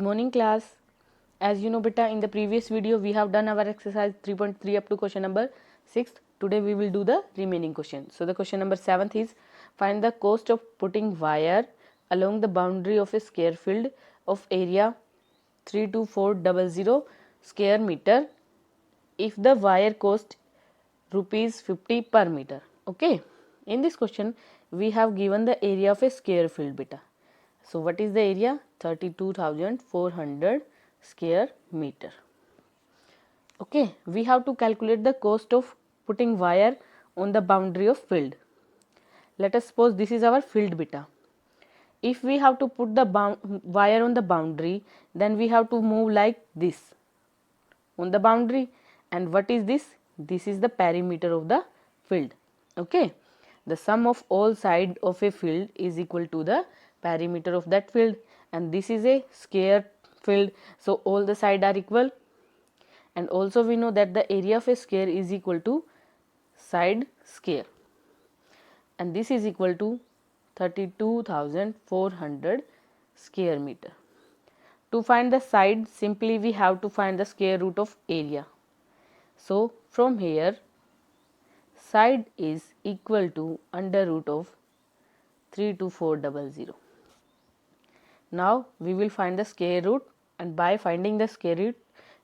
morning class. As you know beta, in the previous video we have done our exercise 3.3 up to question number 6. Today we will do the remaining question. So the question number 7th is, find the cost of putting wire along the boundary of a square field of area 32400 square meter if the wire cost rupees 50 per meter. Okay, in this question we have given the area of a square field beta. So what is the area? 32,400 square meter. Okay, we have to calculate the cost of putting wire on the boundary of field. Let us suppose this is our field beta. If we have to put the wire on the boundary, then we have to move like this on the boundary. And what is this? This is the perimeter of the field. Okay, the sum of all sides of a field is equal to the perimeter of that field, and this is a square field, so all the sides are equal. And also we know that the area of a square is equal to side square, and this is equal to 32,400 square meter. To find the side, simply we have to find the square root of area. So from here, side is equal to under root of 32400. Now we will find the square root, and by finding the square root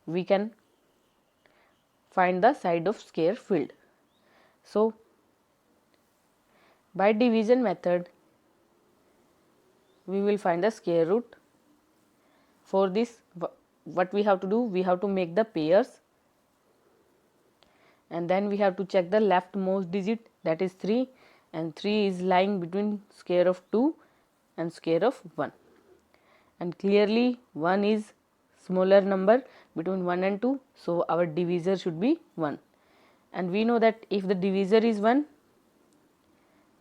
we can find the side of square field. So by division method we will find the square root. For this, what we have to do, we have to make the pairs, and then we have to check the leftmost digit, that is 3, and 3 is lying between square of 2 and square of 1, and clearly 1 is smaller number between 1 and 2, so our divisor should be 1. And we know that if the divisor is 1,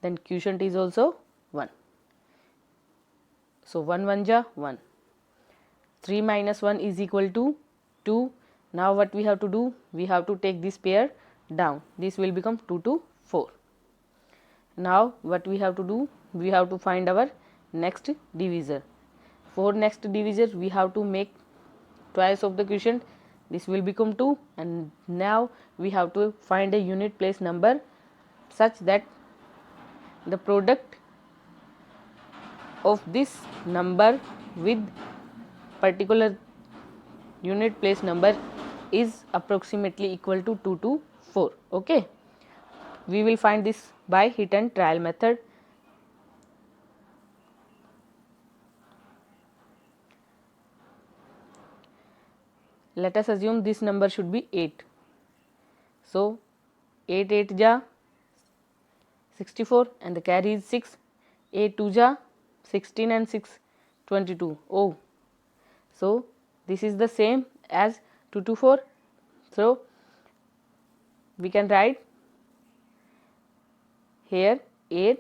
then quotient is also 1. So 1 1 ja 1. 3 minus 1 is equal to 2. Now what we have to do, we have to take this pair down. This will become 2 to 4. Now what we have to do, we have to find our next divisor. For next divisor we have to make twice of the quotient. This will become 2, and now we have to find a unit place number such that the product of this number with particular unit place number is approximately equal to 2 to 4. Okay, we will find this by hit and trial method. Let us assume this number should be 8. So 8 8 ja 64, and the carry is 6. 8 2 ja 16 and 6 22. Oh, so this is the same as 2 to 4. So we can write here 8.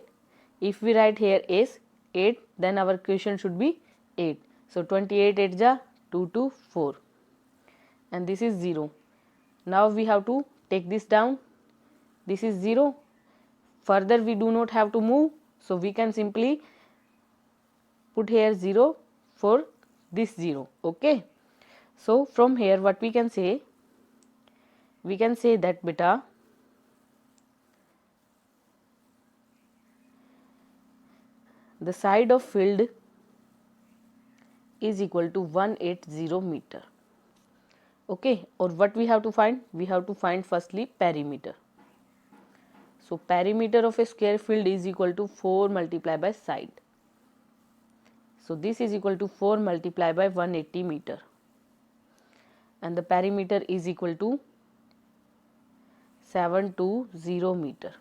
If we write here as 8, then our quotient should be 8. So 28 8 ja 2 to 4, and this is 0. Now we have to take this down. This is 0. Further we do not have to move, so we can simply put here 0 for this 0. Okay, so from here what we can say, that beta the side of field is equal to 180 meter. Okay, or what we have to find, we have to find firstly perimeter. So perimeter of a square field is equal to 4 multiplied by side. So this is equal to 4 multiplied by 180 meter, and the perimeter is equal to 720 meter.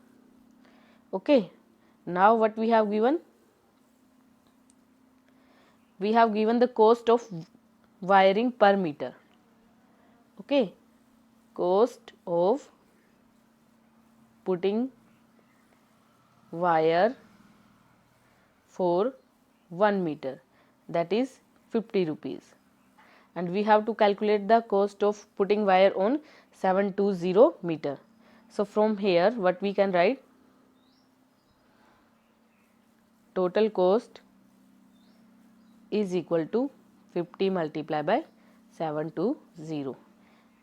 Okay, now what we have given, we have given the cost of wiring per meter. Okay, cost of putting wire for 1 meter, that is 50 rupees, and we have to calculate the cost of putting wire on 720 meter. So from here what we can write, total cost is equal to 50 multiplied by 720,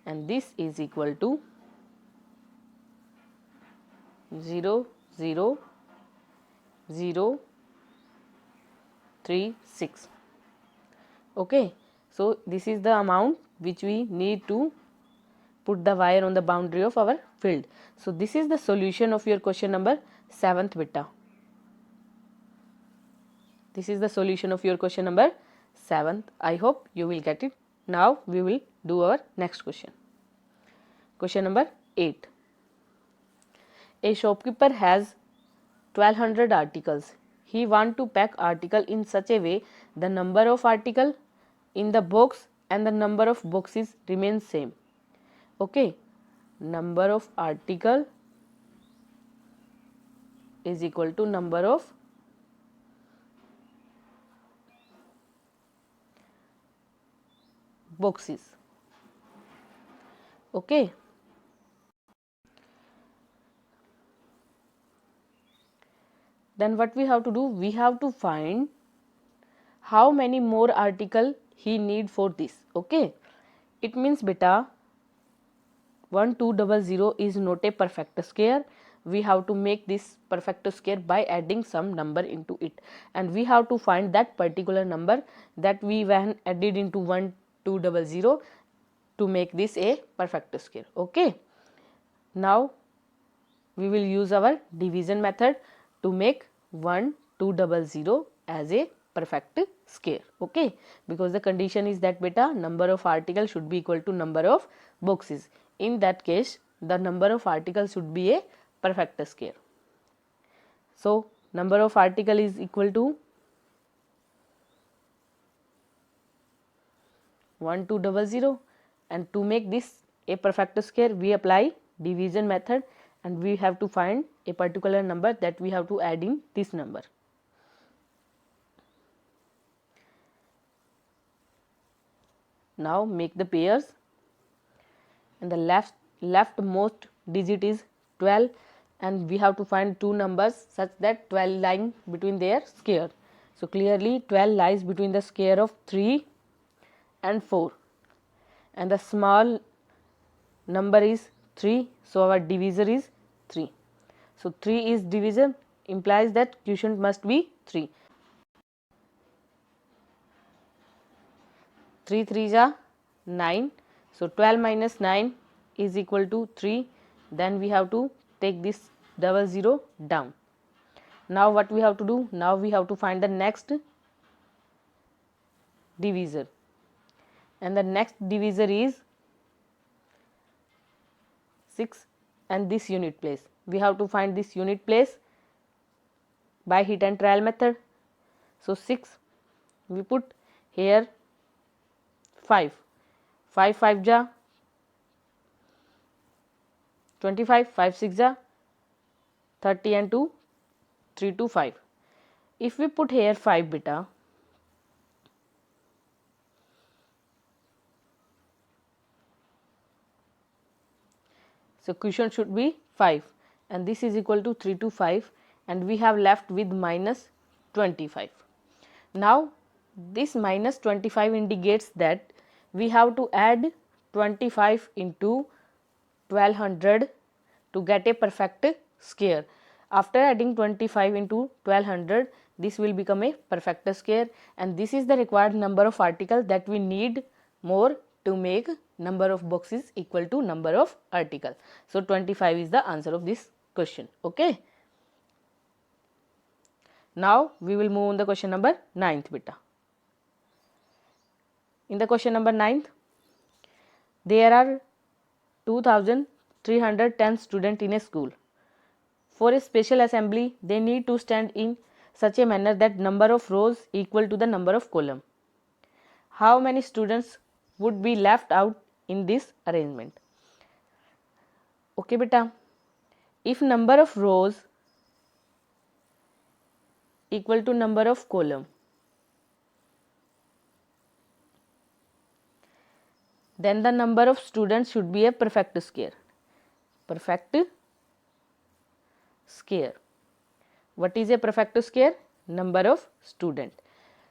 and this is equal to 0 0 0 3 6. Okay, so this is the amount which we need to put the wire on the boundary of our field. So this is the solution of your question number 7th beta. This is the solution of your question number 7th. I hope you will get it. Now we will do our next question. Question number 8. A shopkeeper has 1200 articles. He want to pack article in such a way the number of article in the box and the number of boxes remains same. Okay, number of article is equal to number of boxes. Okay, then what we have to do, we have to find how many more article he need for this. Okay, it means beta 1200 is not a perfect square. We have to make this perfect square by adding some number into it, and we have to find that particular number that we when added into 1200 to make this a perfect square. Okay, now we will use our division method to make 1200 as a perfect square. Okay, because the condition is that beta number of articles should be equal to number of boxes. In that case, the number of articles should be a perfect square. So number of article is equal to 1200, and to make this a perfect square we apply division method, and we have to find a particular number that we have to add in this number. Now make the pairs, and the leftmost digit is 12, and we have to find two numbers such that 12 lying between their square. So clearly 12 lies between the square of 3 and 4, and the small number is 3, so our divisor is 3. So 3 is division, implies that quotient must be 3. 3 3s are 9, so 12 minus 9 is equal to 3. Then we have to take this 00 down. Now what we have to do, now we have to find the next divisor, and the next divisor is 6, and this unit place, we have to find this unit place by hit and trial method. So 6 we put here 5, 5 5 ja 25, 5 6 ja 30, and 2 3 2 5. If we put here 5 beta, so quotient should be 5, and this is equal to 3 to 5, and we have left with minus 25. Now this minus 25 indicates that we have to add 25 into 1200 to get a perfect square. After adding 25 into 1200, this will become a perfect square, and this is the required number of articles that we need more to make number of boxes equal to number of article. So 25 is the answer of this question. Okay, now we will move on the question number 9th beta. In the question number 9th, there are 2310 students in a school. For a special assembly, they need to stand in such a manner that number of rows equal to the number of column. How many students would be left out in this arrangement? Okay beta, if number of rows equal to number of column, then the number of students should be a perfect square. Perfect square. What is a perfect square? Number of student.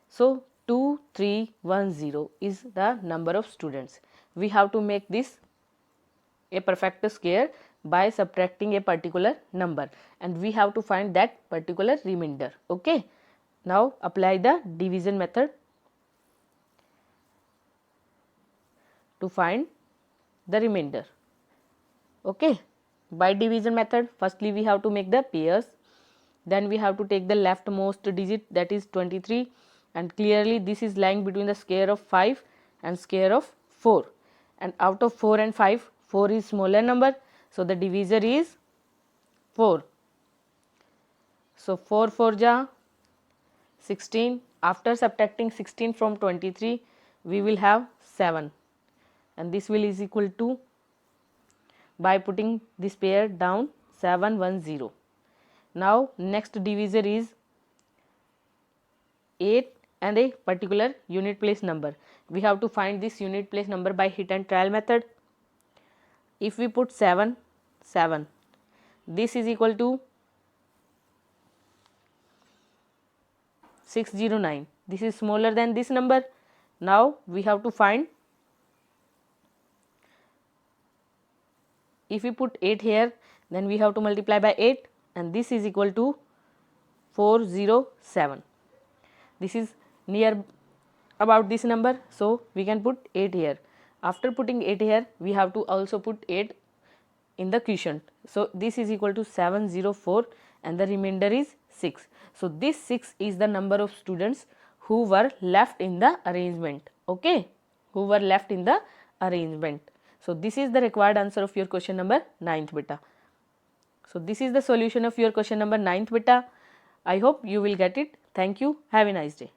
So 2310 is the number of students. We have to make this a perfect square by subtracting a particular number, and we have to find that particular remainder. Okay, now apply the division method to find the remainder. Okay, by division method, firstly we have to make the pairs, then we have to take the leftmost digit, that is 23, and clearly this is lying between the square of 5 and square of 4, and out of 4 and 5, 4 is smaller number, so the divisor is 4. So 4 4 ja 16. After subtracting 16 from 23, we will have 7, and this will is equal to, by putting this pair down, 710. Now next divisor is 8 and a particular unit place number. We have to find this unit place number by hit and trial method. If we put 7, 7, this is equal to 609. This is smaller than this number. Now we have to find, if we put 8 here, then we have to multiply by 8, and this is equal to 407. This is near about this number, so we can put 8 here. After putting 8 here, we have to also put 8 in the quotient. So this is equal to 704, and the remainder is 6. So this 6 is the number of students who were left in the arrangement. Okay, who were left in the arrangement. So this is the required answer of your question number 9th beta. So this is the solution of your question number 9th beta. I hope you will get it. Thank you. Have a nice day.